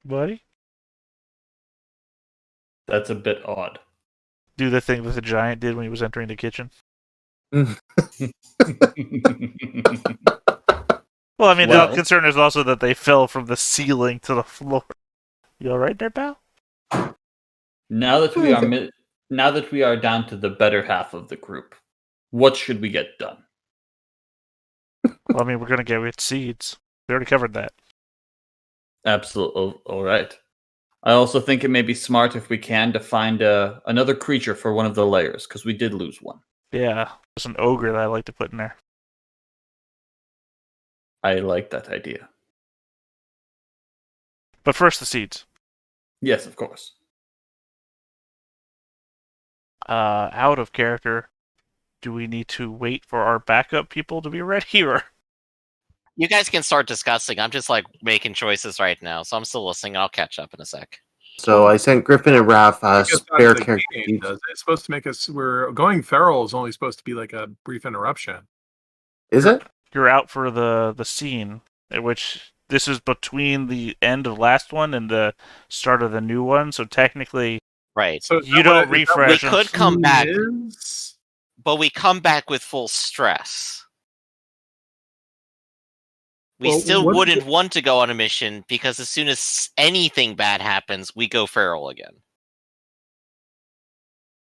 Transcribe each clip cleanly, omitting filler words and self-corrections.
buddy. That's a bit odd. Do the thing that the giant did when he was entering the kitchen. Well, I mean, the concern is also that they fell from the ceiling to the floor. You all right there, pal? Now that we are down to the better half of the group, what should we get done? Well, I mean, we're gonna get seeds. We already covered that. Absolutely. All right. I also think it may be smart if we can to find another creature for one of the layers, because we did lose one. Yeah, there's an ogre that I like to put in there. I like that idea. But first, the seeds. Yes, of course. Out of character, do we need to wait for our backup people to be ready, or? You guys can start discussing. I'm just making choices right now, so I'm still listening. I'll catch up in a sec. So I sent Griffin and Raph spare character. It's supposed to make us. We're going feral is only supposed to be like a brief interruption. Is it? You're out for the scene, which this is between the end of last one and the start of the new one. So technically, right. So you don't refresh. We could come back, but we come back with full stress. We still wouldn't want to go on a mission because as soon as anything bad happens, we go feral again.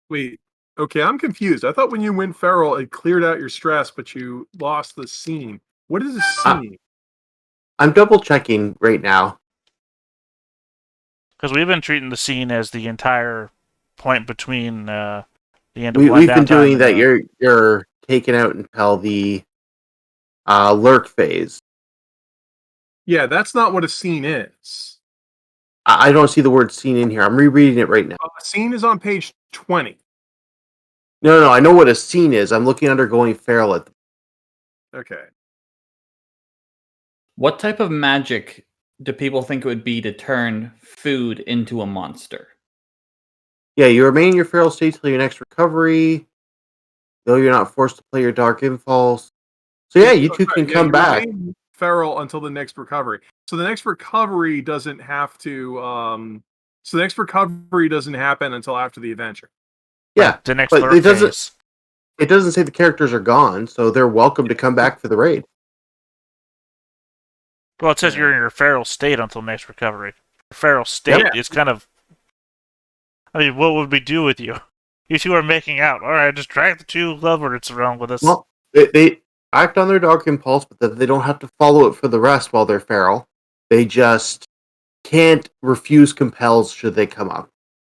Wait, okay, I'm confused. I thought when you went feral, it cleared out your stress, but you lost the scene. What is a scene? I'm double checking right now. Because we've been treating the scene as the entire point between the end of We've been doing that. You're taken out until the lurk phase. Yeah, that's not what a scene is. I don't see the word scene in here. I'm rereading it right now. A scene is on page 20. No, I know what a scene is. I'm looking under going feral at the... Okay. What type of magic do people think it would be to turn food into a monster? Yeah, you remain in your feral state till your next recovery, though you're not forced to play your dark impulse. So yeah, you two can come back. Feral until the next recovery. So the next recovery doesn't have to. So the next recovery doesn't happen until after the adventure. Yeah, the next. But it doesn't. It doesn't say the characters are gone, so they're welcome to come back for the raid. Well, it says you're in your feral state until next recovery. Your feral state is kind of. I mean, what would we do with you? You two are making out. All right, just drag the two lovebirds around with us. Well, they act on their dark impulse, but they don't have to follow it for the rest while they're feral. They just can't refuse compels should they come up.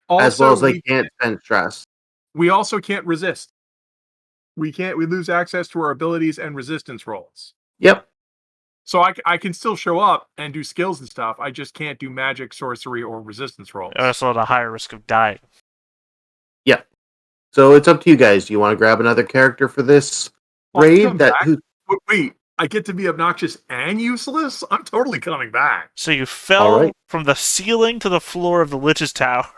Also, as well as they can't spend stress. We also can't resist. We lose access to our abilities and resistance rolls. Yep. So I can still show up and do skills and stuff. I just can't do magic, sorcery, or resistance rolls. Also at a higher risk of dying. Yep. So it's up to you guys. Do you want to grab another character for this raid? Wait, I get to be obnoxious and useless? I'm totally coming back. So you fell from the ceiling to the floor of the Lich's Tower.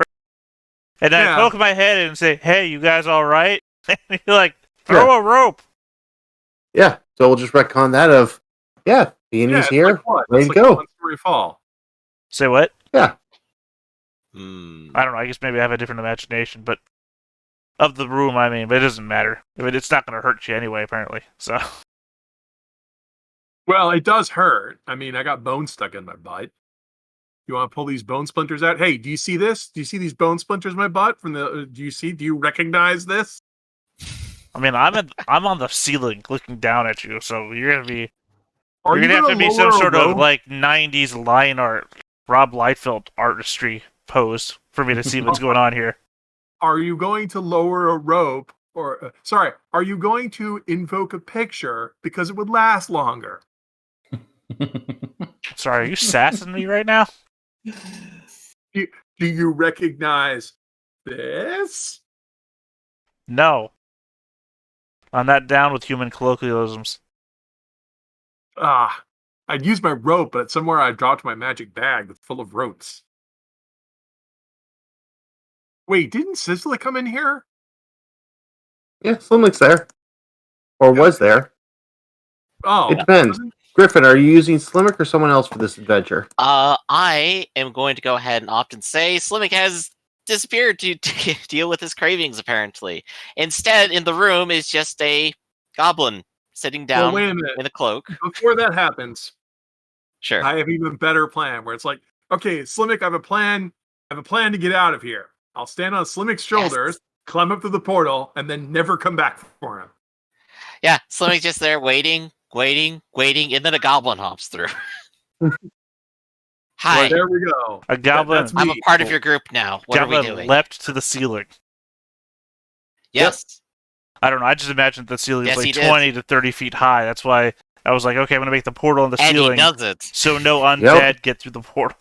And then I poke my head in and say, hey, you guys all right? And you're like, throw a rope. Yeah, so we'll just retcon that of, the enemy's here. Ready to go. One-story fall. Say what? Yeah. I don't know. I guess maybe I have a different imagination, but of the room, I mean, but it doesn't matter. I mean, it's not going to hurt you anyway, apparently. So. Well, it does hurt. I mean, I got bones stuck in my butt. You want to pull these bone splinters out? Hey, do you see this? Do you see these bone splinters in my butt? Do you recognize this? I mean, I'm on the ceiling looking down at you, so you're gonna be. You're gonna have to be some sort of like '90s line art, Rob Liefeld artistry pose for me to see what's going on here. Are you going to lower a rope, or are you going to invoke a picture because it would last longer? Sorry, are you sassing me right now? Do you recognize this? No. I'm not down with human colloquialisms. I'd use my rope, but somewhere I dropped my magic bag that's full of ropes. Wait, didn't Sizzler come in here? Yeah, Slimlick's there. Or was there. Oh. It depends. Griffin, are you using Slimmick or someone else for this adventure? I am going to go ahead and opt and say Slimmick has disappeared to deal with his cravings, apparently. Instead, in the room is just a goblin sitting down Well, wait a minute. in a cloak. Before that happens, Sure. I have an even better plan where it's like, okay, Slimmick, I have a plan. I have a plan to get out of here. I'll stand on Slimmick's shoulders, climb up to the portal, and then never come back for him. Yeah, Slimmick's just there waiting, and then a goblin hops through. Hi, Well, there we go. A goblin. That's I'm a me. part of your group now. What are we Goblin doing? leapt to the ceiling. Yes. I don't know. I just imagined the ceiling Yes, was he like did. 20 to 30 feet high. That's why I was like, okay, I'm going to make the portal on the And ceiling he does it. so no undead get through the portal.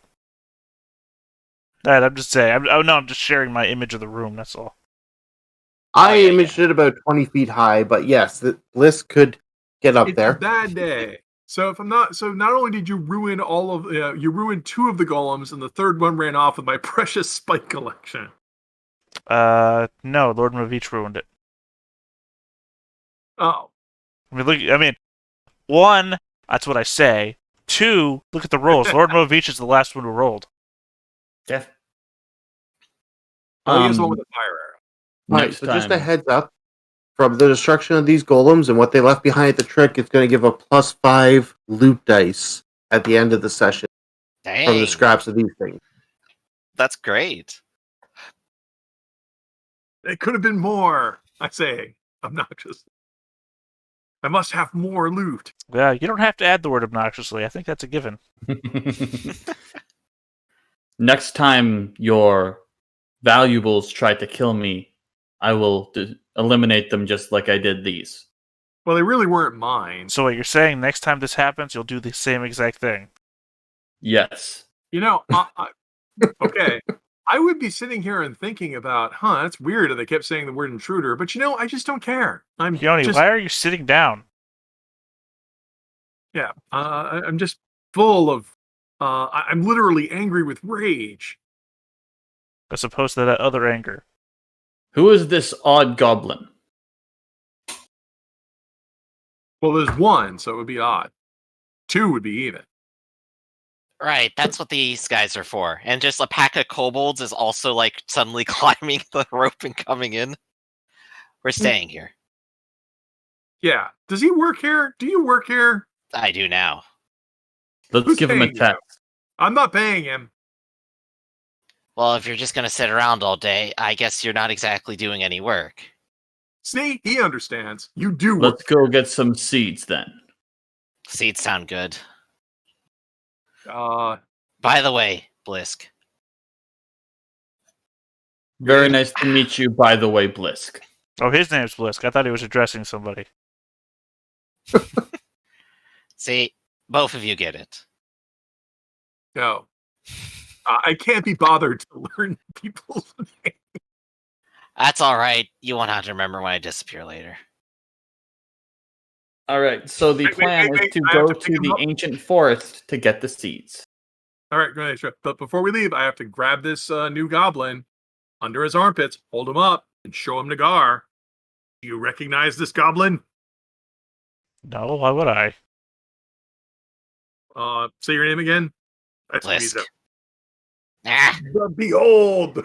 That I'm just saying. I'm just sharing my image of the room. That's all. I yeah, imaged it about 20 feet high, but yes, the Bliss could get up It's there. a bad day. So if I'm not, so not only did you ruin all of, you ruined 2 of the golems, and the third one ran off with my precious spike collection. No, Lord Movich ruined it. Oh, I mean, 1, that's what I say. 2, look at the rolls. Lord Movich is the last one who rolled. Yeah. well, he is the one with the fire arrow. Alright, Next so time. just a heads up. From the destruction of these golems and what they left behind at the trick, it's going to give a +5 loot dice at the end of the session from Dang, the scraps of these things. that's great. It could have been more. I say, obnoxious. I must have more loot. Yeah, you don't have to add the word obnoxiously. I think that's a given. Next time your valuables try to kill me, I will eliminate them just like I did these. Well, they really weren't mine. So what you're saying, next time this happens, you'll do the same exact thing. Yes. You know, okay. I would be sitting here and thinking about, that's weird that they kept saying the word intruder, but you know, I just don't care. Keone, why are you sitting down? Yeah, I'm just full of, I'm literally angry with rage. As opposed to that other anger. Who is this odd goblin? Well, there's 1, so it would be odd. 2 would be even. Right, that's what these guys are for. And just a pack of kobolds is also like suddenly climbing the rope and coming in. We're staying here. Yeah. Does he work here? Do you work here? I do now. Let's Who's give him a paying you? test. I'm not paying him. Well, if you're just gonna sit around all day, I guess you're not exactly doing any work. See, he understands. You do work. Let's go get some seeds then. Seeds sound good. By the way, Blisk. Very nice to meet you, by the way, Blisk. Oh, his name's Blisk. I thought he was addressing somebody. See, both of you get it. No. I can't be bothered to learn people's names. That's alright. You won't have to remember when I disappear later. All right, so the Wait, plan is to I have go to to pick 'em the up. ancient forest to get the seeds. All right, go ahead, sure. But before we leave, I have to grab this new goblin under his armpits, hold him up, and show him to Gar. Do you recognize this goblin? No, why would I? Say your name again. That's Blisk. Visa. Ah, Behold,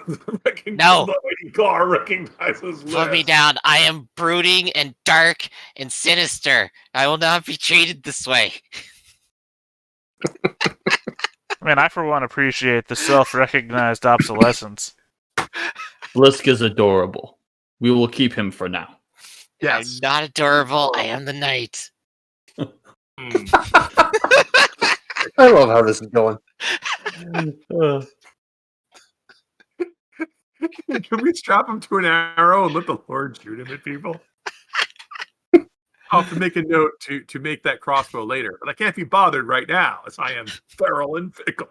No. The mighty Gar recognizes. put me Liz. down. I am brooding and dark and sinister. I will not be treated this way. I mean, I for one appreciate the self-recognized obsolescence. Blisk is adorable. We will keep him for now. Yes. I'm not adorable. I am the knight. Hmm. I love how this is going. Can we strap him to an arrow and let the Lord shoot him at people? I'll have to make a note to make that crossbow later, but I can't be bothered right now as I am feral and fickle.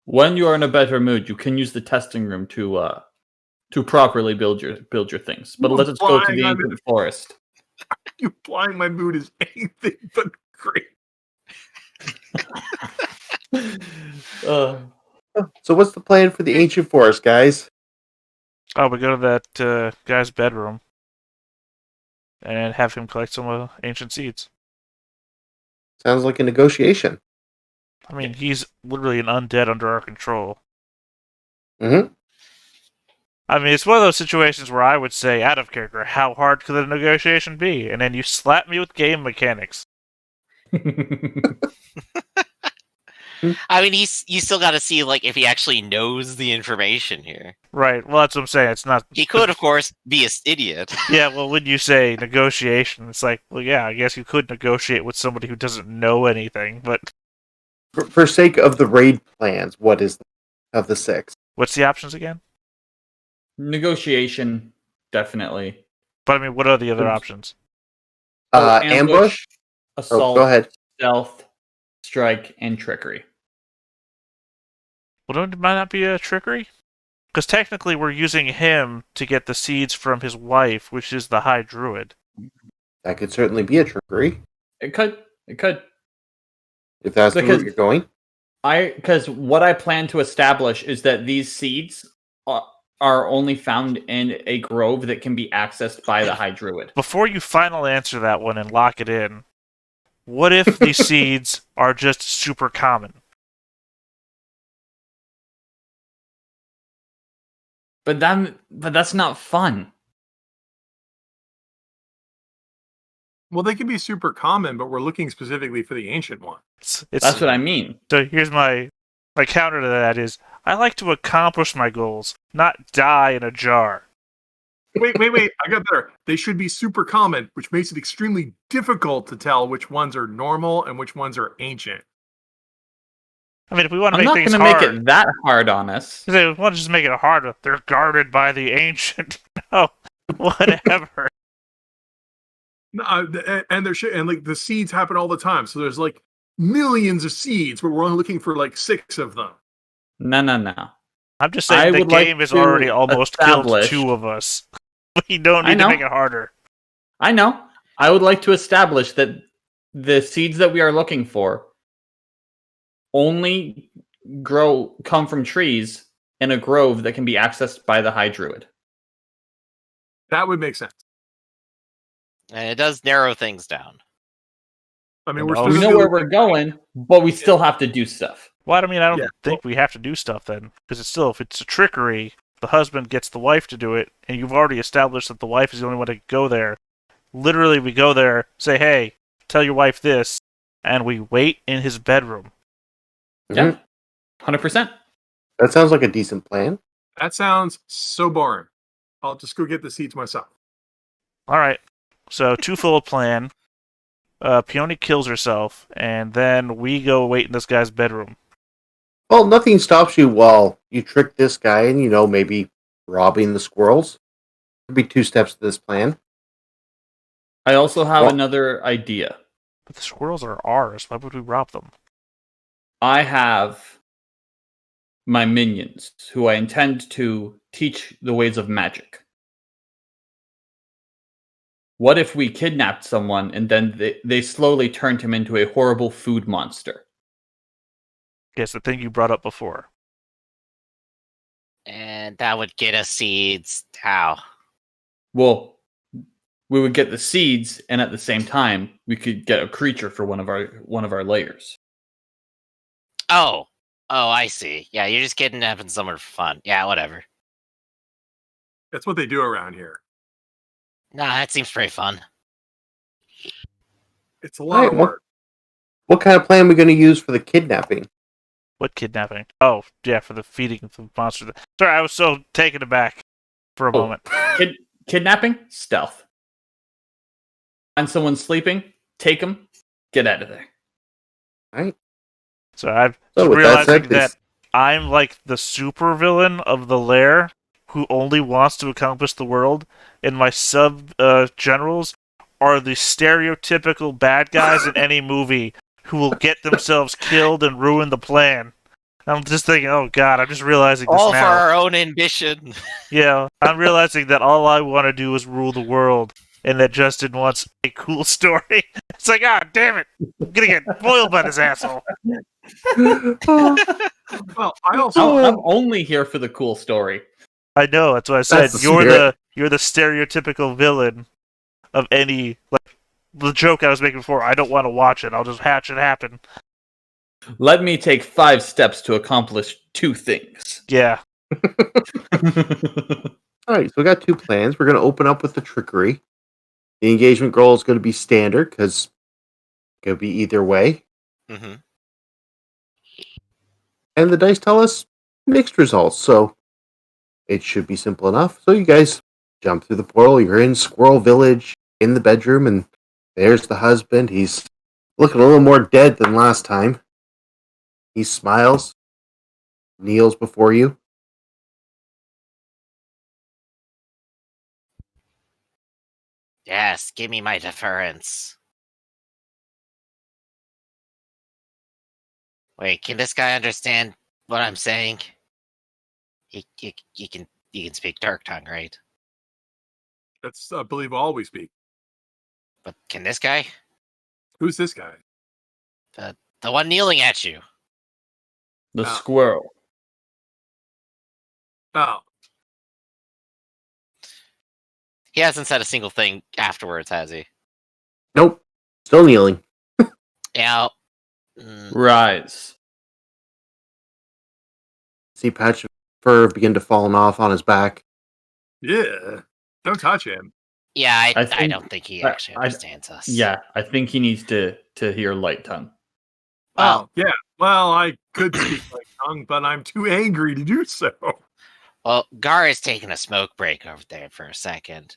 When you are in a better mood, you can use the testing room to properly build your things. But let us go to the ancient forest. You implying my mood is anything but great. So what's the plan for the ancient forest, guys? Oh, we go to that guy's bedroom and have him collect some ancient seeds. Sounds like a negotiation. I mean, he's literally an undead under our control. Mm-hmm. I mean, it's one of those situations where I would say, out of character, how hard could the negotiation be? And then you slap me with game mechanics. I mean, you still got to see like if he actually knows the information here. Right. Well, that's what I'm saying. It's not. He could, of course, be an idiot. Yeah. Well, when you say negotiation, it's like, well, yeah, I guess you could negotiate with somebody who doesn't know anything. But For sake of the raid plans, what is of the 6? what's the options again? Negotiation, definitely. But I mean, what are the other options? Ambush. assault, Go ahead. stealth, strike, and trickery. Well, it might not be a trickery, because technically we're using him to get the seeds from his wife, which is the High Druid. That could certainly be a trickery It could. if that's the route you're going. Because what I plan to establish is that these seeds are only found in a grove that can be accessed by the High Druid. Before you finally answer that one and lock it in, what if these seeds are just super common? But that's not fun. Well, they can be super common, but we're looking specifically for the ancient one. That's what I mean. So here's my counter to that is, I like to accomplish my goals, not die in a jar. Wait. I got better. They should be super common, which makes it extremely difficult to tell which ones are normal and which ones are ancient. I mean, if we want to I'm make not things going to make hard, it that hard on us. if we want to just make it harder, they're guarded by the ancient. No, whatever. No, and like the seeds happen all the time. So there's like millions of seeds, but we're only looking for like 6 of them. No. I'm just saying the game has already almost killed establish- 2 of us. We don't need to make it harder. I know. I would like to establish that the seeds that we are looking for only come from trees in a grove that can be accessed by the High Druid. That would make sense. And it does narrow things down. I mean, And we're also- We supposed know to where we're going, but we still have to do stuff. Well, I mean, I don't Yeah, think we have to do stuff then, because it's still, if it's a trickery, the husband gets the wife to do it, and you've already established that the wife is the only one to go there. Literally, we go there, say, hey, tell your wife this, and we wait in his bedroom. Yeah, 100%. That sounds like a decent plan. That sounds so boring. I'll just go get the seeds myself. All right, so twofold plan. Peony kills herself, and then we go wait in this guy's bedroom. Well, nothing stops you while you trick this guy and, maybe robbing the squirrels. Could be 2 steps to this plan. I also have Well- another idea. But the squirrels are ours. Why would we rob them? I have my minions, who I intend to teach the ways of magic. What if we kidnapped someone and then they slowly turned him into a horrible food monster? Yes, the thing you brought up before. And that would get us seeds. How? Well, we would get the seeds, and at the same time, we could get a creature for one of our layers. Oh, I see. Yeah, you're just kidnapping someone for fun. Yeah, whatever. That's what they do around here. Nah, that seems pretty fun. It's a lot of Right, work. What kind of plan are we going to use for the kidnapping? What kidnapping? Oh, yeah, for the feeding of the monster. Sorry, I was so taken aback for a moment. Kidnapping, stealth. Find someone sleeping, take them, get out of there. Right. So I'm So with that realizing said, that I'm like the super villain of the lair who only wants to accomplish the world, and my sub generals are the stereotypical bad guys in any movie who will get themselves killed and ruin the plan. I'm just thinking, oh god, I'm just realizing this All now. for our own ambition. Yeah, I'm realizing that all I want to do is rule the world, and that Justin wants a cool story. It's like, ah, damn it, I'm gonna get foiled by this asshole. Well, I also I'm only here for the cool story. I know, that's what I said. That's the You're spirit. the stereotypical villain of any the joke I was making before. I don't want to watch it. I'll just hatch it happen. Let me take 5 steps to accomplish 2 things. Yeah. All right, so we got 2 plans. We're going to open up with the trickery. The engagement goal is going to be standard because it could be either way. Mm-hmm. And the dice tell us mixed results, so it should be simple enough. So you guys jump through the portal. You're in Squirrel Village in the bedroom, and there's the husband. He's looking a little more dead than last time. He smiles, kneels before you. Yes, give me my deference. Wait, can this guy understand what I'm saying? He can speak Dark Tongue, right? That's, I believe, all we speak. But can this guy? Who's this guy? The one kneeling at you. The Oh. squirrel. Oh, He hasn't said a single thing afterwards, has he? Nope, still kneeling. Yeah. Rise. See patch of fur begin to falling off on his back. yeah. Don't touch him. Yeah, I think- don't think he I- actually understands us. Yeah, I think he needs to hear light tongue. Well, Oh, yeah. Well, I could speak my tongue, but I'm too angry to do so. well, Gar is taking a smoke break over there for a second.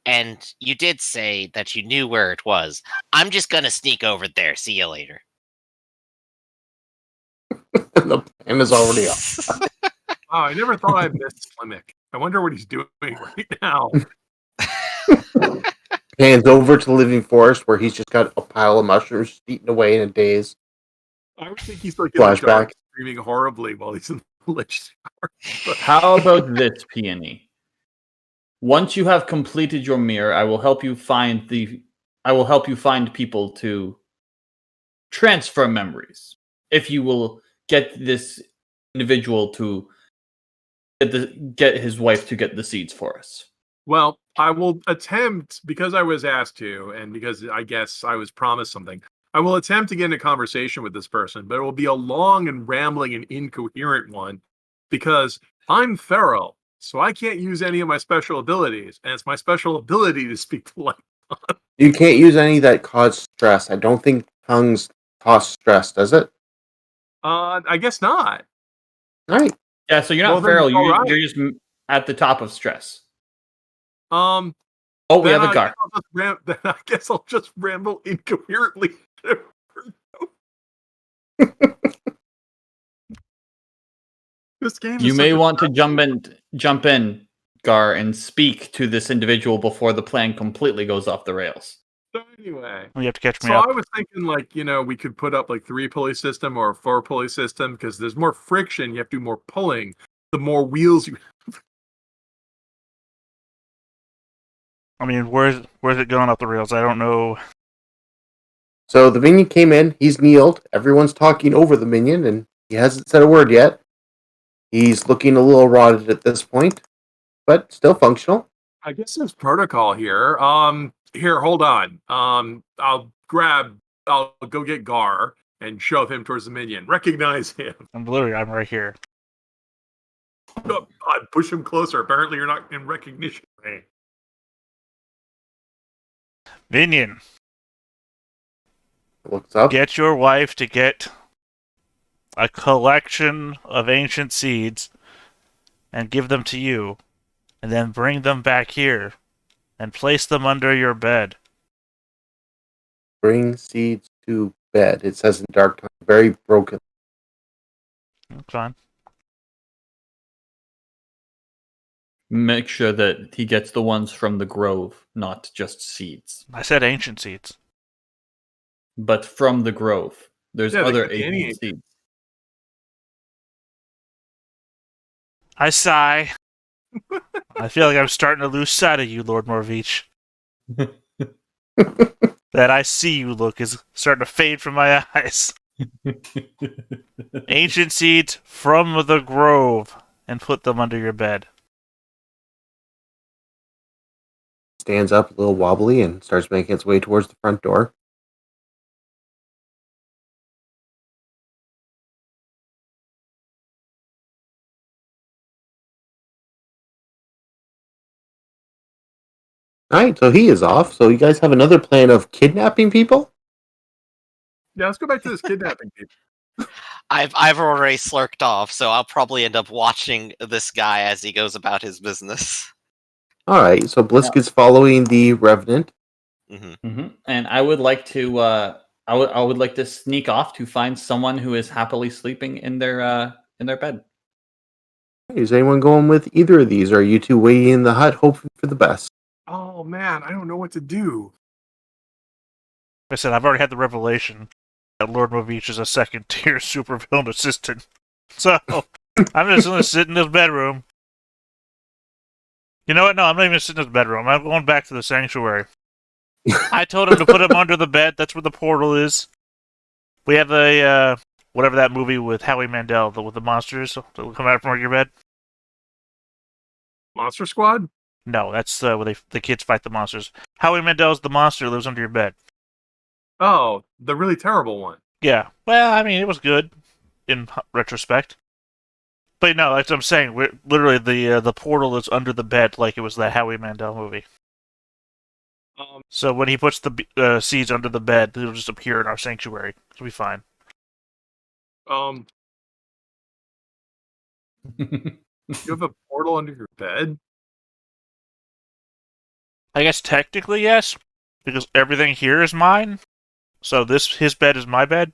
And you did say that you knew where it was. I'm just gonna sneak over there. See you later. The plan is already up. Oh, I never thought I'd miss Slimmick. I wonder what he's doing right now. Hands over to the living forest where he's just got a pile of mushrooms eaten away in a daze. I would think he's like in the Flashback. dark, screaming horribly while he's in the lich. How about this, Peony? Once you have completed your mirror, I will help you find people to transfer memories. If you will get this individual to get his wife to get the seeds for us. Well, I will attempt, because I was asked to, and because I guess I was promised something, I will attempt to get in a conversation with this person, but it will be a long and rambling and incoherent one, because I'm feral, so I can't use any of my special abilities, and it's my special ability to speak to light. You can't use any that cause stress. I don't think tongues cause stress, does it? I guess not. All right. Yeah, so you're Well, not then, feral. all right. You're just at the top of stress. Um, Oh, we then have a guard. then I guess I'll just ramble incoherently. This game. You is may such a want to jump in, Gar, and speak to this individual before the plan completely goes off the rails. So anyway, You have to catch me so up. I was thinking, like, we could put up like 3 pulley system or a 4 pulley system because there's more friction. You have to do more pulling. The more wheels you. I mean, where's it going off the rails? I don't know. So the minion came in. He's kneeled. Everyone's talking over the minion, and he hasn't said a word yet. He's looking a little rotted at this point, but still functional. I guess there's protocol here. Here, hold on. I'll go get Gar and shove him towards the minion. Recognize him. I'm right here. I'd push him closer. Apparently, you're not in recognition range. Minion, Looks up. get your wife to get a collection of ancient seeds and give them to you, and then bring them back here and place them under your bed. Bring seeds to bed. It says in dark tongue, very broken. That's fine. Make sure that he gets the ones from the grove, not just seeds. I said ancient seeds. But from the grove. There's Yeah, they other could be any ancient seeds. I sigh. I feel like I'm starting to lose sight of you, Lord Morveach. That I see you look is starting to fade from my eyes. Ancient seeds from the grove and put them under your bed. stands up a little wobbly and starts making its way towards the front door. All right, so he is off. So you guys have another plan of kidnapping people? Yeah, let's go back to this kidnapping people. I've already slurked off, so I'll probably end up watching this guy as he goes about his business. All right, so Blisk is following the Revenant. And I would like to I would like to sneak off to find someone who is happily sleeping in their bed. Is anyone going with either of these? Or are you two waiting in the hut hoping for the best? Oh man, I don't know what to do. Like I said, I've already had the revelation that Lord Movich is a second-tier supervillain assistant. So, I'm just going to sit in this bedroom. You know what? No, I'm not even sitting in this bedroom. I'm going back to the sanctuary. I told him to put him under the bed. That's where the portal is. We have a, whatever that movie with Howie Mandel, with the monsters that will come out from your bed. Monster Squad? No, that's where the kids fight the monsters. Howie Mandel's the monster who lives under your bed. Oh, the really terrible one. Yeah. Well, I mean, it was good in retrospect. But no, like I'm saying, literally the portal is under the bed like it was that Howie Mandel movie. So when he puts the seeds under the bed, they'll just appear in our sanctuary. It'll be fine. You have a portal under your bed? I guess technically yes, because everything here is mine. So his bed is my bed.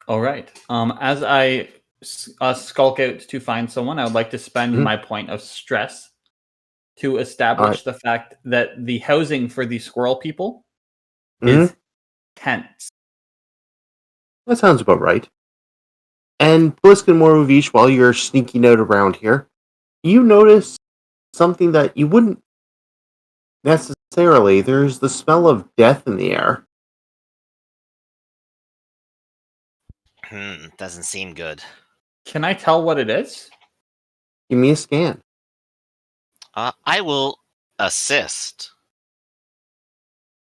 All right. As I skulk out to find someone, I would like to spend my point of stress to establish the fact that the housing for the squirrel people is tents. That sounds about right. And Blisk and Morovish, while you're sneaking out around here, you notice something that you wouldn't necessarily. There's the smell of death in the air. Doesn't seem good. Can I tell what it is? Give me a scan. I will assist.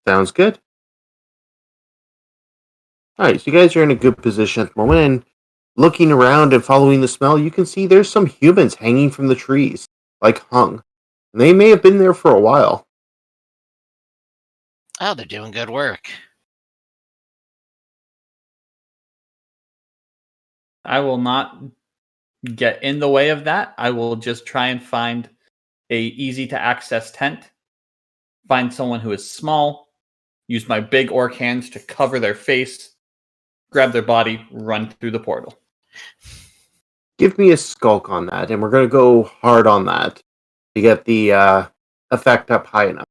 Sounds good. Alright, so you guys are in a good position at the moment, and looking around and following the smell, you can see there's some humans hanging from the trees, like hung. And they may have been there for a while. Oh, they're doing good work. I will not get in the way of that. I will just try and find a easy to access tent. Find someone who is small. Use my big orc hands to cover their face. Grab their body. Run through the portal. Give me a skulk on that, and we're going to go hard on that to get the effect up high enough.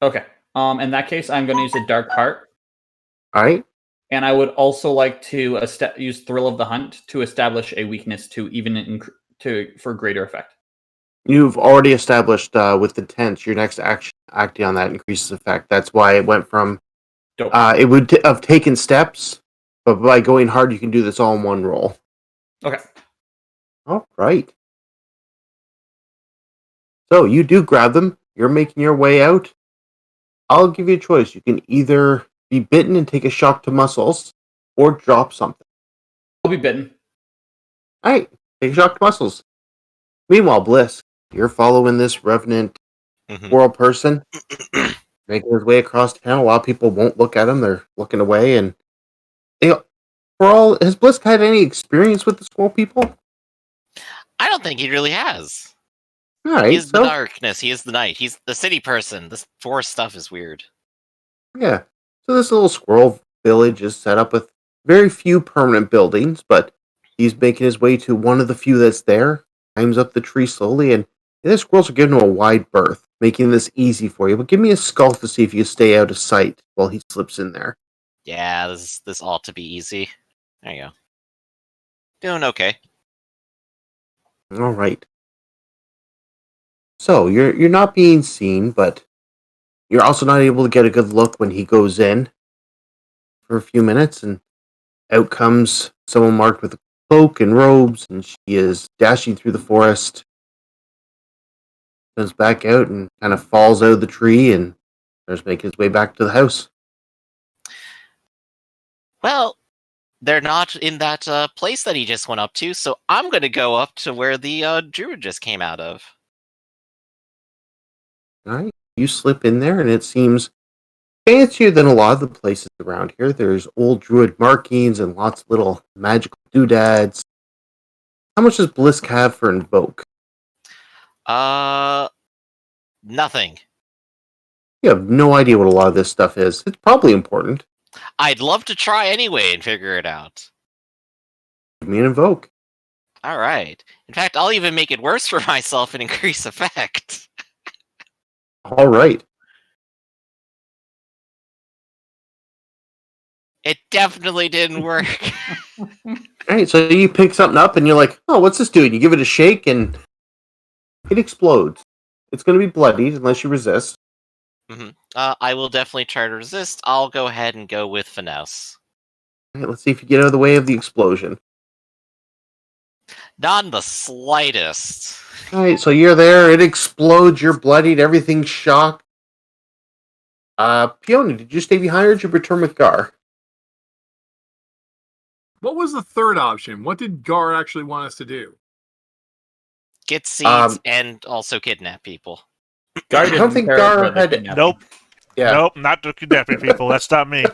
Okay. In that case, I'm going to use a dark heart. All right. And I would also like to use Thrill of the Hunt to establish a weakness for greater effect. You've already established with the tents, your next acting on that increases effect. That's why it went from... it would have taken steps, but by going hard, you can do this all in one roll. Okay. All right. So you do grab them. You're making your way out. I'll give you a choice. You can either be bitten and take a shock to muscles, or drop something. I'll be bitten. All right. Take a shock to muscles. Meanwhile, Blisk, you're following this revenant world person, making his way across town. A lot of people won't look at him. They're looking away. And has Blisk had any experience with the squirrel people? I don't think he really has. All right. He's the darkness. He is the night. He's the city person. This forest stuff is weird. Yeah. So this little squirrel village is set up with very few permanent buildings, but he's making his way to one of the few that's there, climbs up the tree slowly, and the squirrels are giving him a wide berth, making this easy for you. But give me a skull to see if you stay out of sight while he slips in there. Yeah, this ought to be easy. There you go. Doing okay. All right. So you're not being seen, but you're also not able to get a good look when he goes in for a few minutes, and out comes someone marked with a cloak and robes, and she is dashing through the forest. Goes back out and kind of falls out of the tree and starts making his way back to the house. Well, they're not in that place that he just went up to, so I'm going to go up to where the druid just came out of. All right, you slip in there, and it seems fancier than a lot of the places around here. There's old druid markings and lots of little magical doodads. How much does Blisk have for Invoke? Nothing. You have no idea what a lot of this stuff is. It's probably important. I'd love to try anyway and figure it out. Give me an Invoke. All right. In fact, I'll even make it worse for myself and increase effect. All right. It definitely didn't work. All right, so you pick something up and you're like, oh, what's this doing? You give it a shake and it explodes. It's going to be bloodied unless you resist. I will definitely try to resist. I'll go ahead and go with finesse. All right, let's see if you get out of the way of the explosion. Not in the slightest. All right, so you're there. It explodes. You're bloodied. Everything's shocked. Peony, did you stay behind or did you return with Gar? What was the third option? What did Gar actually want us to do? Get seeds and also kidnap people. I don't think Gar had... Nope. Yeah. Nope, not the kidnapping people. That's not me.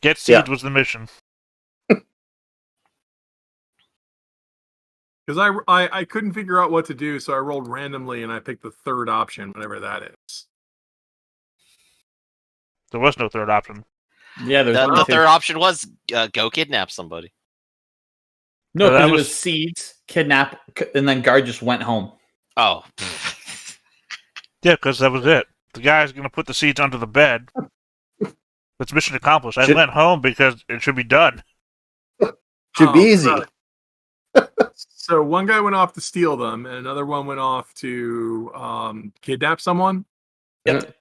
Get seeds was the mission. Because I couldn't figure out what to do, so I rolled randomly and I picked the third option, whatever that is. There was no third option. Yeah, there's The third option was go kidnap somebody. No, that because it was- was seeds, kidnap, and then Guard just went home. Oh. Yeah, because that was it. The guy's going to put the seeds under the bed. That's mission accomplished. I went home because it should be done. Should be easy. So one guy went off to steal them, and another one went off to kidnap someone. Yep.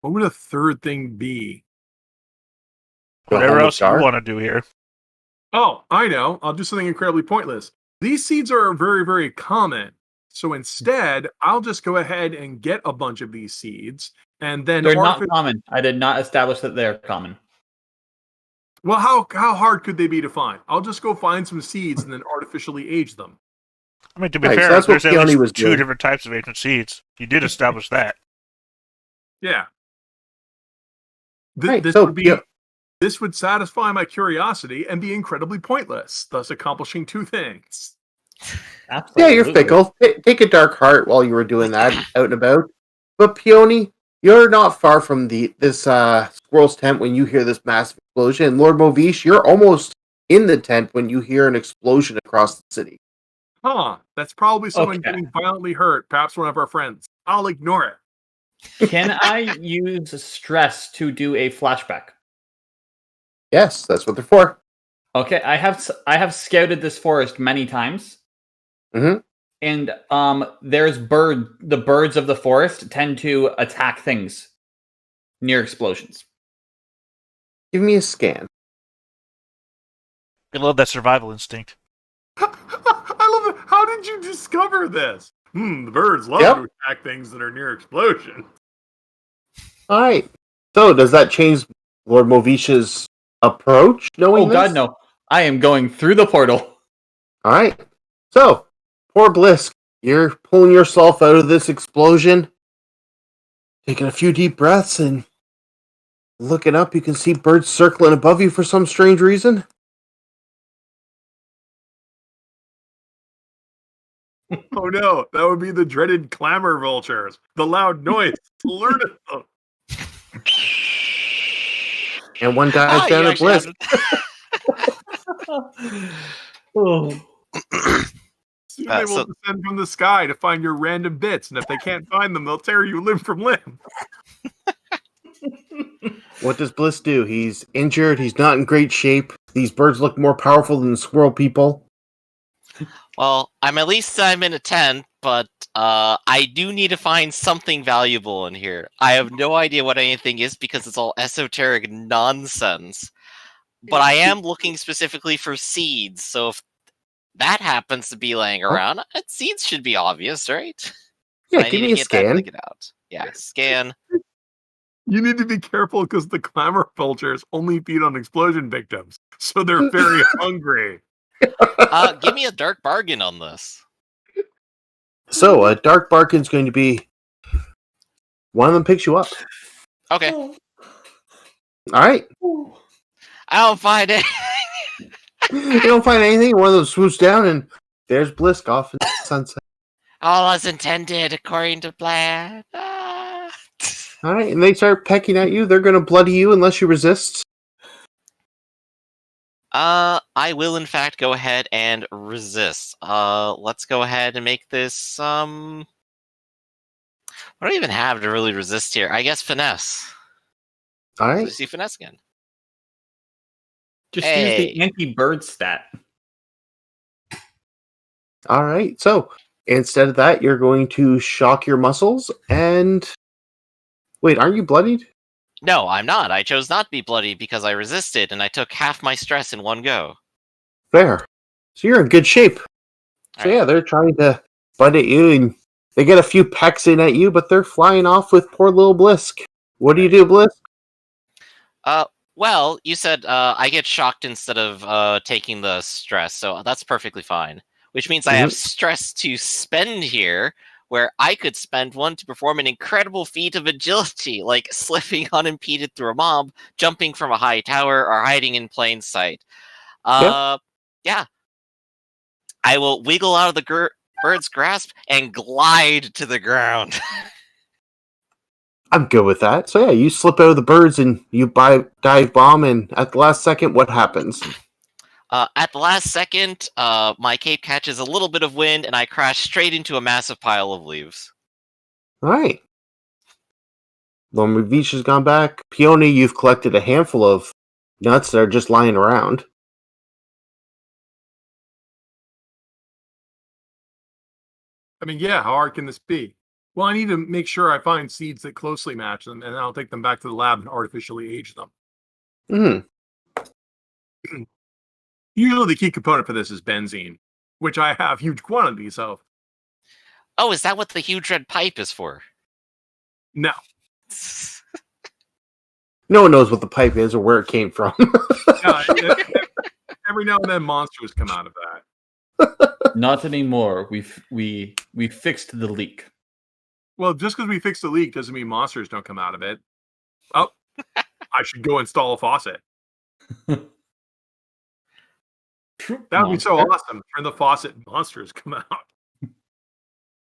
What would a third thing be? Whatever else you want to do here. Oh, I know. I'll do something incredibly pointless. These seeds are very, very common. So instead, I'll just go ahead and get a bunch of these seeds, and then They're not common. I did not establish that they're common. Well, how hard could they be to find? I'll just go find some seeds and then artificially age them. I mean, to be Right, so fair, that's what there's at Peony least was two doing. different types of ancient seeds. You did establish that. Yeah. Right, This so, would be. yeah. This would satisfy my curiosity and be incredibly pointless, thus accomplishing two things. Absolutely. Yeah, you're fickle. Take a dark heart while you were doing that out and about. But Peony, you're not far from this squirrel's tent when you hear this massive explosion. And Lord Movish, you're almost in the tent when you hear an explosion across the city. Huh. That's probably someone Okay. getting violently hurt, perhaps one of our friends. I'll ignore it. Can I use stress to do a flashback? Yes, that's what they're for. Okay, I have scouted this forest many times. Mhm. And there's the birds of the forest tend to attack things near explosions. Give me a scan. I love that survival instinct. I love it. How did you discover this? The birds love to attack things that are near explosion. All right. So, does that change Lord Movish's approach? Knowing Oh God, this? no! I am going through the portal. All right. So, poor Blisk, you're pulling yourself out of this explosion, taking a few deep breaths, and looking up. You can see birds circling above you for some strange reason. Oh no, that would be the dreaded clamor vultures. The loud noise alerted them. And one dies down you at Blisk. Oh. Soon they will descend from the sky to find your random bits, and if they can't find them, they'll tear you limb from limb. What does Bliss do? He's injured. He's not in great shape. These birds look more powerful than the squirrel people. Well, I'm in a tent, but I do need to find something valuable in here. I have no idea what anything is because it's all esoteric nonsense. but I am looking specifically for seeds. So if that happens to be laying around, seeds should be obvious, right? Yeah, I give need me to a get that scan. figured out. Yeah, scan. You need to be careful because the clamor vultures only feed on explosion victims, so they're very hungry. Give me a dark bargain on this. So, a dark bargain's going to be one of them picks you up. Okay. All right. I don't find it. You don't find anything. One of them swoops down, and there's Blisk off in the sunset. All as intended, according to plan. All right, and they start pecking at you. They're going to bloody you unless you resist. I will in fact go ahead and resist. Let's go ahead and make this, what do I even have to really resist here? I guess finesse. All right. Let's see finesse again. Just Hey. use the anti-bird stat. All right. So, instead of that, you're going to shock your muscles and... Wait, aren't you bloodied? No, I'm not. I chose not to be bloody because I resisted and I took half my stress in one go. Fair. So you're in good shape. So yeah, they're trying to bite at you, and they get a few pecks in at you, but they're flying off with poor little Blisk. What do you do, Blisk? Well, you said I get shocked instead of taking the stress, so that's perfectly fine. Which means I have stress to spend here, where I could spend one to perform an incredible feat of agility, like slipping unimpeded through a mob, jumping from a high tower, or hiding in plain sight. Yeah. I will wiggle out of the bird's grasp and glide to the ground. I'm good with that. So yeah, you slip out of the birds and you dive bomb, and at the last second, what happens? At the last second, my cape catches a little bit of wind, and I crash straight into a massive pile of leaves. All right. Lomavich has gone back. Peony, you've collected a handful of nuts that are just lying around. I mean, yeah, how hard can this be? Well, I need to make sure I find seeds that closely match them, and I'll take them back to the lab and artificially age them. Usually the key component for this is benzene, which I have huge quantities of. Oh, is that what the huge red pipe is for? No. No one knows what the pipe is or where it came from. Every now and then monsters come out of that. Not anymore. We fixed the leak. Well, just because we fixed the leak doesn't mean monsters don't come out of it. Oh, I should go install a faucet. That would be so awesome. Turn the faucet and monsters come out.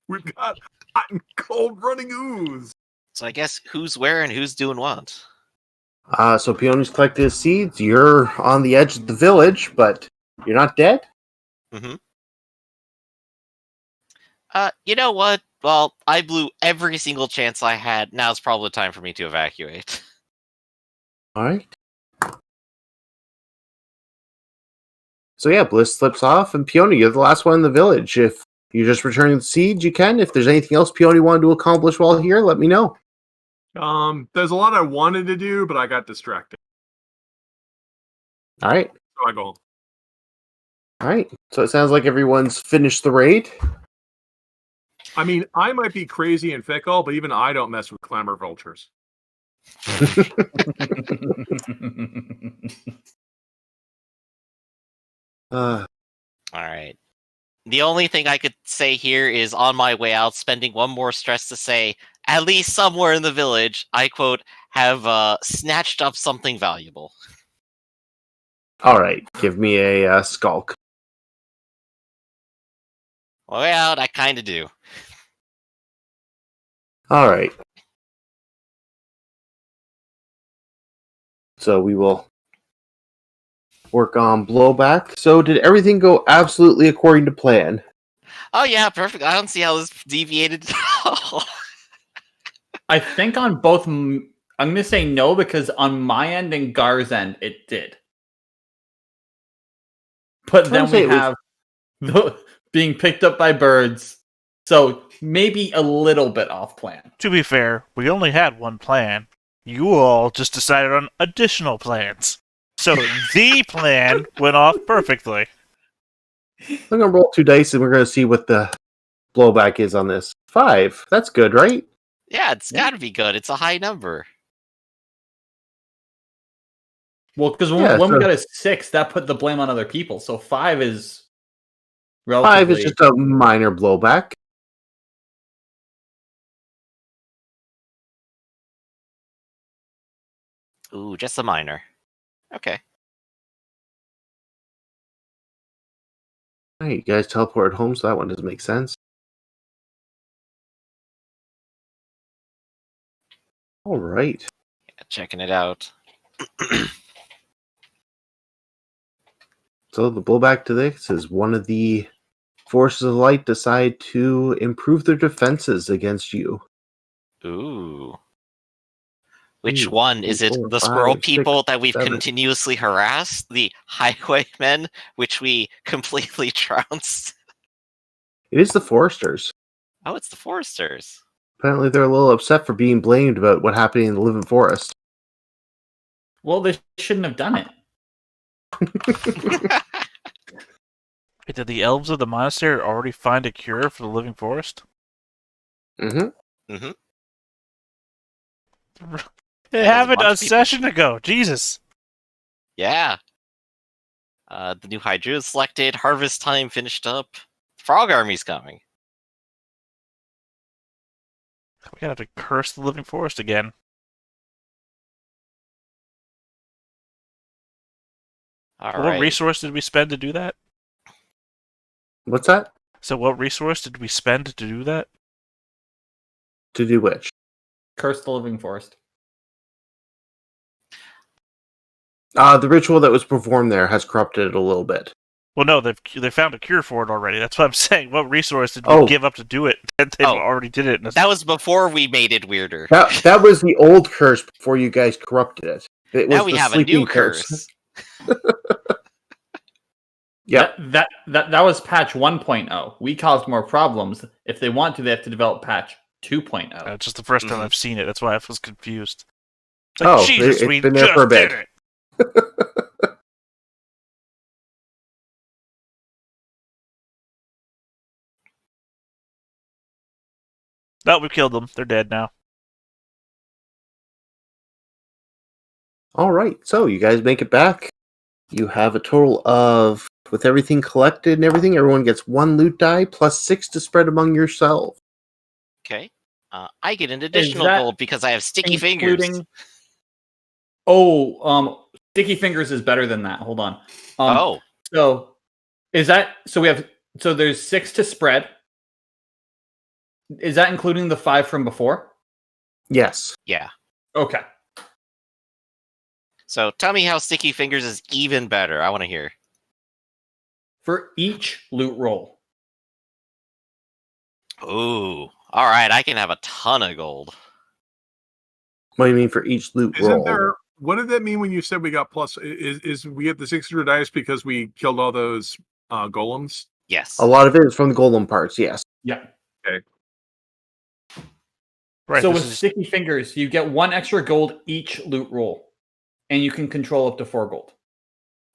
We've got hot and cold running ooze. So I guess who's where and who's doing what? So Peony's collected his seeds. You're on the edge of the village, but you're not dead? Mm-hmm. You know what? Well, I blew every single chance I had. Now's probably the time for me to evacuate. All right. So yeah, Bliss slips off, and Peony, you're the last one in the village. If you're just returning the seeds, you can. If there's anything else Peony wanted to accomplish while here, let me know. There's a lot I wanted to do, but I got distracted. All right. So I go home. All right. So it sounds like everyone's finished the raid. I mean, I might be crazy and fickle, but even I don't mess with clamor vultures. All right. The only thing I could say here is on my way out, spending one more stress to say, at least somewhere in the village, I quote, have snatched up something valuable. All right. Give me a skulk. Well, I kind of do. All right. So we will work on blowback. So did everything go absolutely according to plan? Oh yeah, perfect. I don't see how this deviated at all. I think on both, I'm going to say no, because on my end and Gar's end, it did. But then we have being picked up by birds, so maybe a little bit off plan. To be fair, we only had one plan. You all just decided on additional plans. So the plan went off perfectly. I'm gonna roll 2 dice and we're gonna see what the blowback is on this. 5. That's good, right? Yeah, it's got to be good. It's a high number. Well, because Yeah, when we so- got a 6, that put the blame on other people. So 5 is 5 relatively. is just a minor blowback. Ooh, just a minor. Okay. Hey, you guys teleported home, so that one doesn't make sense. All right. Yeah, checking it out. So the blowback to this is one of the forces of light decide to improve their defenses against you. Ooh. Which Ooh, one? Is it 4, the squirrel 5, people 6, that we've 7. continuously harassed? The highwaymen, which we completely trounced? It is the foresters. Oh, it's the foresters. Apparently, they're a little upset for being blamed about what happened in the living forest. Well, they shouldn't have done it. Wait, did the elves of the monastery already find a cure for the living forest? Mm-hmm. Mm-hmm. It there's a happened bunch a of people. session ago. Jesus. Yeah. The new Hydra is selected. Harvest time finished up. Frog army's coming. We're gonna have to curse the living forest again. All What right. resource did we spend to do that? What's that? So what resource did we spend to do that? To do which? Curse the living forest. The ritual that was performed there has corrupted it a little bit. Well, no, they found a cure for it already. That's what I'm saying. What resource did we Oh. give up to do it? That they've Oh. already did it. That was before we made it weirder. That was the old curse before you guys corrupted it. It was Now we the have a sleeping new curse. Yep. That was patch 1.0. We caused more problems. If they want to, they have to develop patch 2.0. It's just the first time Mhm. I've seen it. That's why I was confused. It's like, Oh, Jesus, it's we been there just for a bit. did it. No, we killed them. They're dead now. All right. So you guys make it back. You have a total of, with everything collected and everything, everyone gets 1 loot die plus 6 to spread among yourself. Okay. I get an additional that gold because I have sticky fingers. Sticky fingers is better than that. Hold on. Oh. So is that so there's 6 to spread. Is that including the 5 from before? Yes. Yeah. Okay. So tell me how sticky fingers is even better. I want to hear. For each loot roll. Ooh. All right. I can have a ton of gold. What do you mean for each loot Isn't roll? there? What did that mean when you said we got plus? Is we get the 600 dice because we killed all those golems? Yes. A lot of it is from the golem parts, yes. Yeah. Right. So this with is- sticky fingers, you get 1 extra gold each loot roll. And you can control up to 4 gold.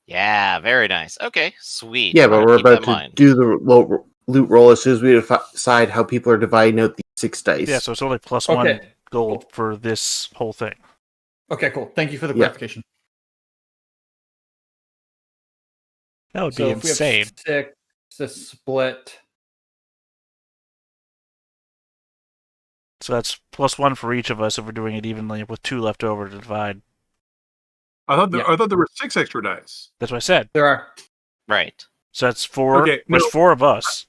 Yeah. Very nice. Okay. Sweet. Yeah, I'm but gonna we're keep that about in to mind. do the loot roll as soon as we decide how people are dividing out the 6 dice. yeah, so it's only plus Okay. 1 gold for this whole thing. Okay, cool. Thank you for the Yeah. clarification. That would So be if we insane. have 6 to split. So that's plus 1 for each of us if we're doing it evenly with 2 left over to divide. I thought Yeah. I thought there were 6 extra dice. That's what I said. There are. Right. So that's 4. Okay, There's no. 4 of us.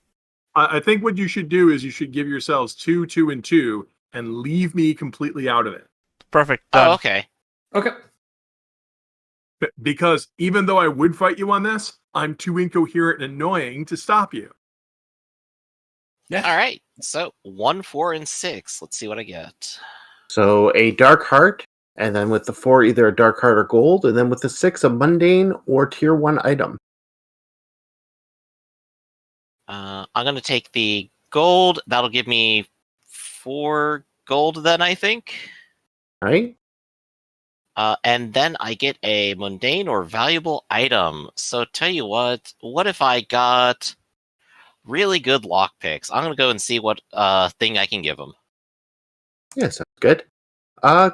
I think what you should do is you should give yourselves 2, 2, and 2, and leave me completely out of it. Perfect. Done. Oh, okay. Okay. Because even though I would fight you on this, I'm too incoherent and annoying to stop you. Yeah. All right. So 1, 4, and 6. Let's see what I get. So a dark heart, and then with the 4, either a dark heart or gold, and then with the 6, a mundane or tier 1 item. I'm gonna take the gold. That'll give me 4 gold then, I think. Right? And then I get a mundane or valuable item. So tell you what if I got really good lockpicks? I'm gonna go and see what thing I can give them. Yeah, sounds good.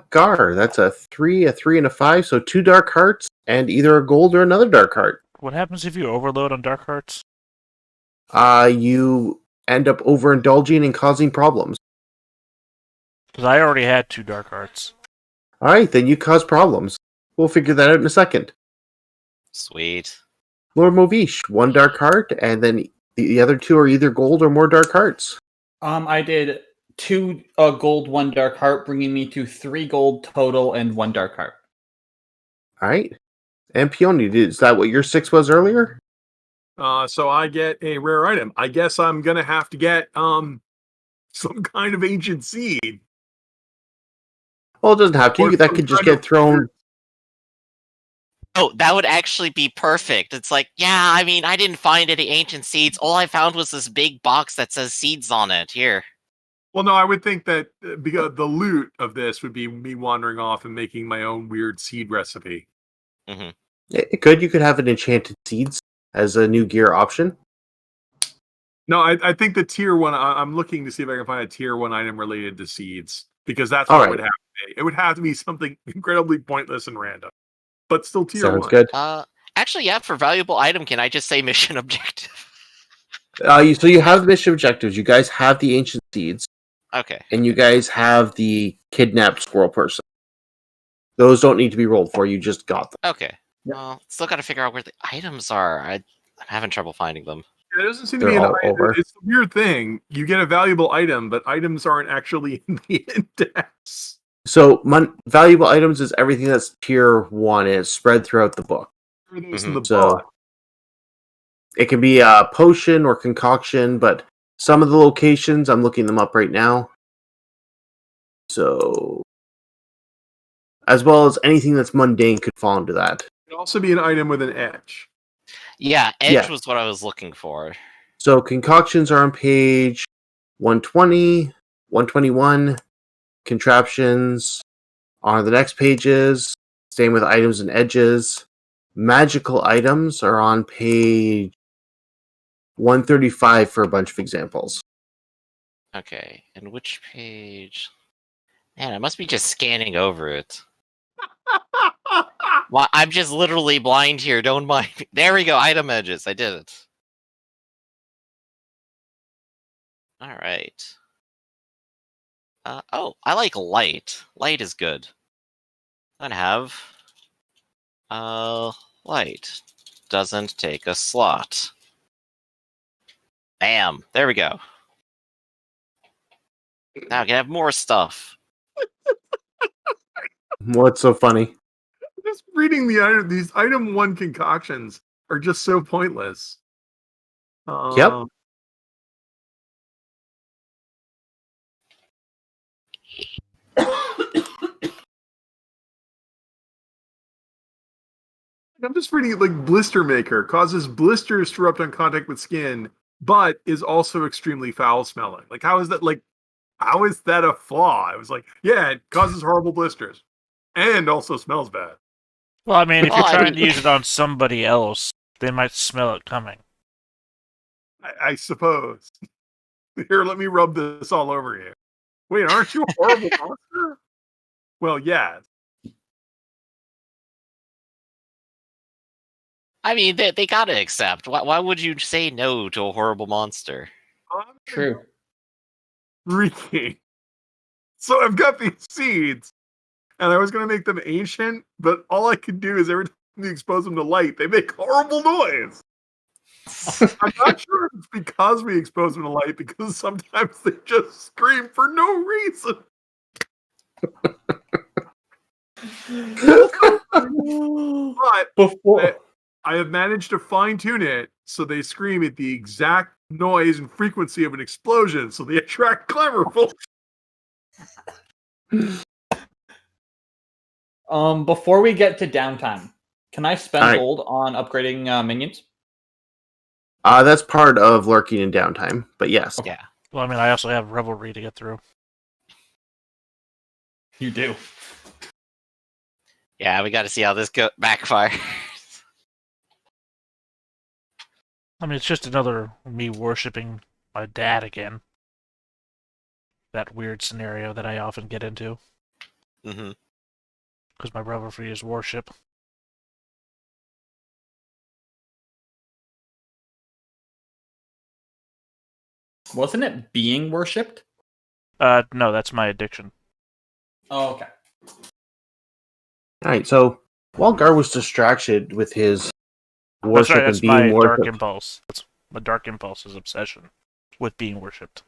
Gar, that's a 3, a 3, and a 5, so 2 dark hearts, and either a gold or another dark heart. What happens if you overload on dark hearts? You end up overindulging and causing problems. Because I already had 2 dark hearts. Alright, then you cause problems. We'll figure that out in a second. Sweet. Lord Movish, 1 dark heart, and then the other 2 are either gold or more dark hearts. I did 2 gold, 1 dark heart, bringing me to 3 gold total and 1 dark heart. Alright. And Peony, is that what your 6 was earlier? So I get a rare item. I guess I'm gonna have to get some kind of ancient seed. Well, it doesn't have to. Or That some could just kind of get thrown. weird- Oh, that would actually be perfect. It's like, yeah, I mean, I didn't find any ancient seeds. All I found was this big box that says seeds on it. Here. Well, no, I would think that because the loot of this would be me wandering off and making my own weird seed recipe. It could. You could have an enchanted seeds as a new gear option. No, I think the tier 1. I'm looking to see if I can find a tier 1 item related to seeds because that's what All it would right. have to be. It would have to be something incredibly pointless and random, but still tier Sounds 1. good. Actually, yeah, for valuable item, can I just say mission objective? So you have the mission objectives. You guys have the ancient seeds, Okay. and you guys have the kidnapped squirrel person. Those don't need to be rolled for. You just got them. Okay. Well, still got to figure out where the items are. I'm having trouble finding them. It doesn't seem to They're be an all item. over. It's the weird thing. You get a valuable item, but items aren't actually in the index. So valuable items is everything that's tier 1 and it's spread throughout the book. Or those in the So bot. it can be a potion or concoction, but some of the locations, I'm looking them up right now. So, as well as anything that's mundane could fall into that. It could also be an item with an edge. Yeah, edge Yeah. was what I was looking for. So concoctions are on page 120, 121. Contraptions are the next pages. Same with items and edges. Magical items are on page 135 for a bunch of examples. Okay, and which page? Man, I must be just scanning over it. Well, I'm just literally blind here. Don't mind me. There we go. Item edges. I did it. All right. Oh, I like light. Light is good. I'm gonna have light. Doesn't take a slot. Bam. There we go. Now I can have more stuff. What's so funny? Just reading the item, these item 1 concoctions are just so pointless. Yep. I'm just reading it like blister maker causes blisters to erupt on contact with skin, but is also extremely foul smelling. Like, how is that a flaw? I was like, yeah, it causes horrible blisters and also smells bad. Well, I mean, if you're Oh, I trying mean- to use it on somebody else, they might smell it coming. I suppose. Here, let me rub this all over you. Wait, aren't you a horrible monster? Well, yeah. I mean, they gotta accept. Why would you say no to a horrible monster? I'm True. freaking. So I've got these seeds, and I was going to make them ancient, but all I could do is every time you expose them to light, they make horrible noise. I'm not sure if it's because we expose them to light, because sometimes they just scream for no reason. But Before I have managed to fine tune it so they scream at the exact noise and frequency of an explosion, so they attract clever folks. before we get to downtime, can I spend Alright. gold on upgrading minions? That's part of lurking in downtime, but yes. Yeah. Well, I mean, I also have Revelry to get through. You do. Yeah, we got to see how this backfires. I mean, it's just another me worshipping my dad again. That weird scenario that I often get into. Mm-hmm. Because my brother is worship. Wasn't it being worshipped? No, that's my addiction. Oh, okay. Alright, so while Gar was distracted with his That's worship right, and that's being my dark worshipped, impulse. That's my dark impulse's obsession with being worshipped.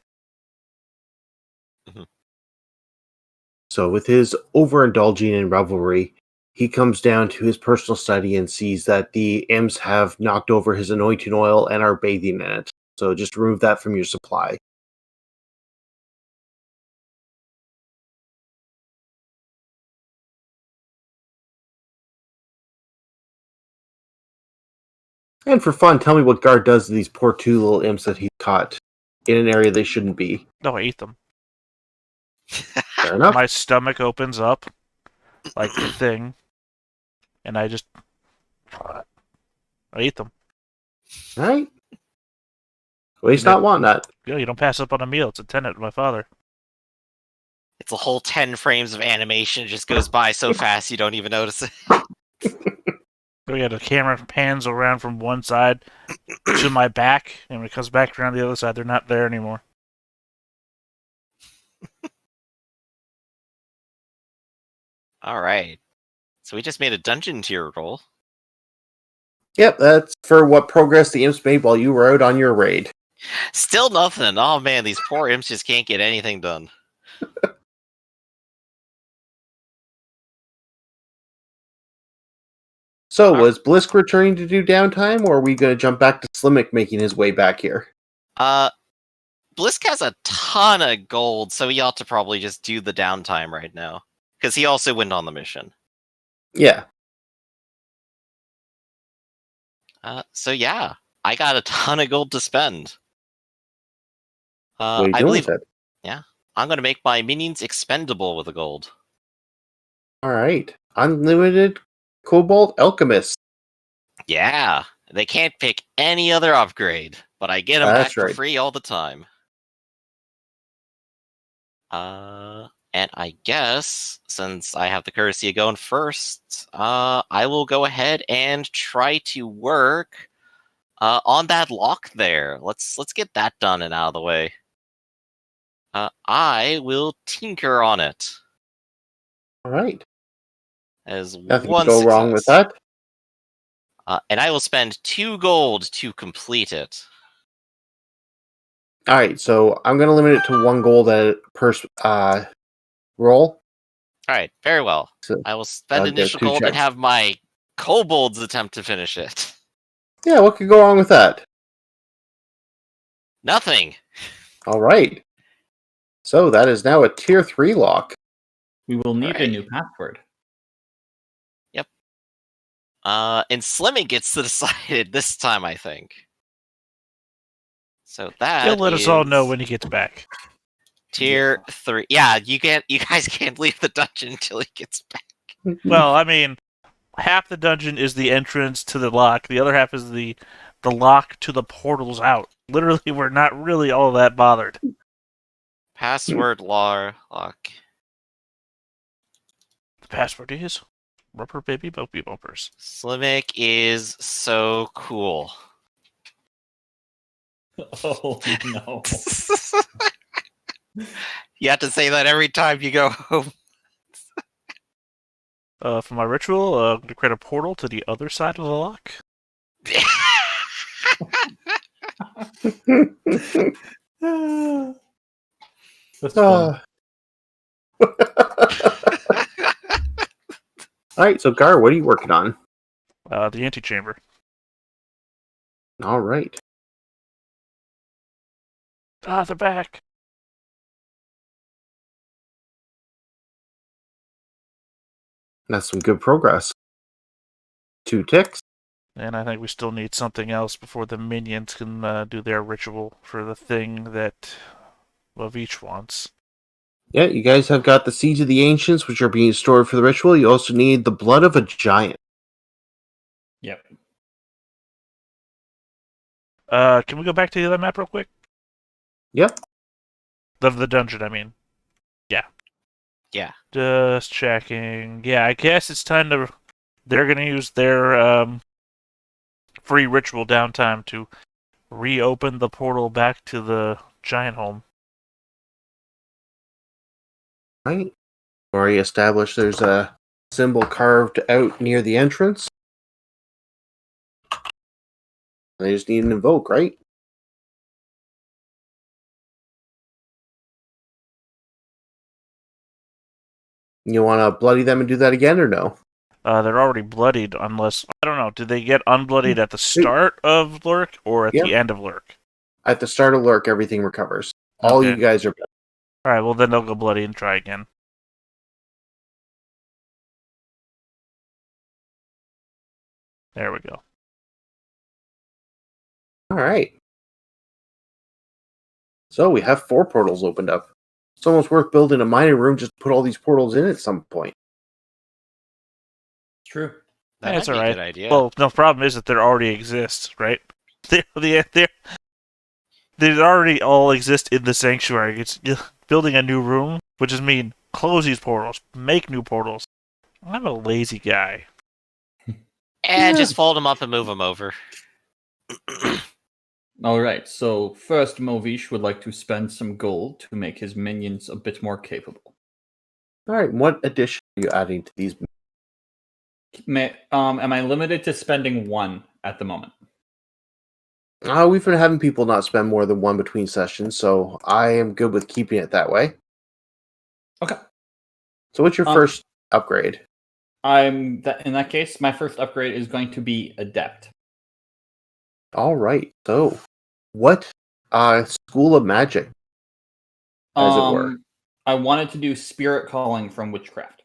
so with his overindulging in revelry, he comes down to his personal study and sees that the imps have knocked over his anointing oil and are bathing in it. So just remove that from your supply. And for fun, tell me what Gar does to these poor two little imps that he caught in an area they shouldn't be. No, I eat them. Fair enough. My stomach opens up like the thing, and I just I eat them. Alright. Waste not, want not. You know, you don't pass up on a meal. It's a tenet of my father. It's a whole 10 frames of animation. It just goes by so fast you don't even notice it. So yeah, the camera pans around from one side to my back, and when it comes back around the other side, they're not there anymore. All right. So we just made a dungeon tier roll. Yep, that's for what progress the imps made while you were out on your raid. Still nothing. Oh man, these poor imps just can't get anything done. So, was Blisk returning to do downtime, or are we going to jump back to Slimmick making his way back here? Blisk has a ton of gold, so he ought to probably just do the downtime right now. Because he also went on the mission. Yeah. So yeah, I got a ton of gold to spend. What are you I doing believe, with it? yeah, I'm going to make my minions expendable with the gold. Alright. Unlimited Cobalt Alchemist. Yeah, they can't pick any other upgrade, but I get them back That's for right. free all the time. And I guess, since I have the courtesy of going first, I will go ahead and try to work on that lock there. Let's get that done and out of the way. I will tinker on it Alright. as Nothing one can go success. wrong with that. And I will spend 2 gold to complete it. Alright, so I'm going to limit it to 1 gold per roll. Alright, very well. So I will spend I'll get initial 2 gold and checks. have my kobolds attempt to finish it. Yeah, what could go wrong with that? Nothing. Alright. So that is now a tier 3 lock. We will need a Right. new password. Yep. And Slimming gets to decide it this time, I think. So that He'll let us all know is when he gets back. tier 3. Yeah, you guys can't leave the dungeon until he gets back. Well, I mean, half the dungeon is the entrance to the lock. The other half is the lock to the portals out. Literally, we're not really all that bothered. Password lock. The password is rubber baby bumpers. Slimmick is so cool. Oh no. You have to say that every time you go home. For my ritual, to create a portal to the other side of the lock. That's fun. Alright, so Gar, what are you working on? The antechamber. Alright. Ah, they're back. That's some good progress. 2 ticks. And I think we still need something else before the minions can do their ritual for the thing that Lavich wants. Yeah, you guys have got the Seeds of the Ancients, which are being stored for the ritual. You also need the Blood of a Giant. Yep. Can we go back to the other map real quick? Yep. The dungeon, I mean. Yeah. Yeah. Just checking. Yeah, I guess it's time to... They're going to use their free ritual downtime to reopen the portal back to the giant home. Right. Already established there's a symbol carved out near the entrance. They just need an invoke, right? You want to bloody them and do that again, or no? They're already bloodied, unless... I don't know, did they get unbloodied at the start of Lurk or at the end of Lurk? At the start of Lurk, everything recovers. All Okay. you guys are... Alright, well then they'll go bloody and try again. There we go. Alright. So we have 4 portals opened up. It's almost worth building a mining room just to put all these portals in at some point. True. That's all a right. good idea. Well, the problem is that they already exist, right? They already all exist in the sanctuary. It's building a new room, which is mean close these portals, make new portals. I'm a lazy guy. And just fold them up and move them over. All right. So first, Movish would like to spend some gold to make his minions a bit more capable. Alright, what addition are you adding to these? Am I limited to spending 1 at the moment? We've been having people not spend more than 1 between sessions, so I am good with keeping it that way. Okay. So what's your first upgrade? In that case, my first upgrade is going to be Adept. Alright, so what school of magic, as it were? I wanted to do Spirit Calling from Witchcraft.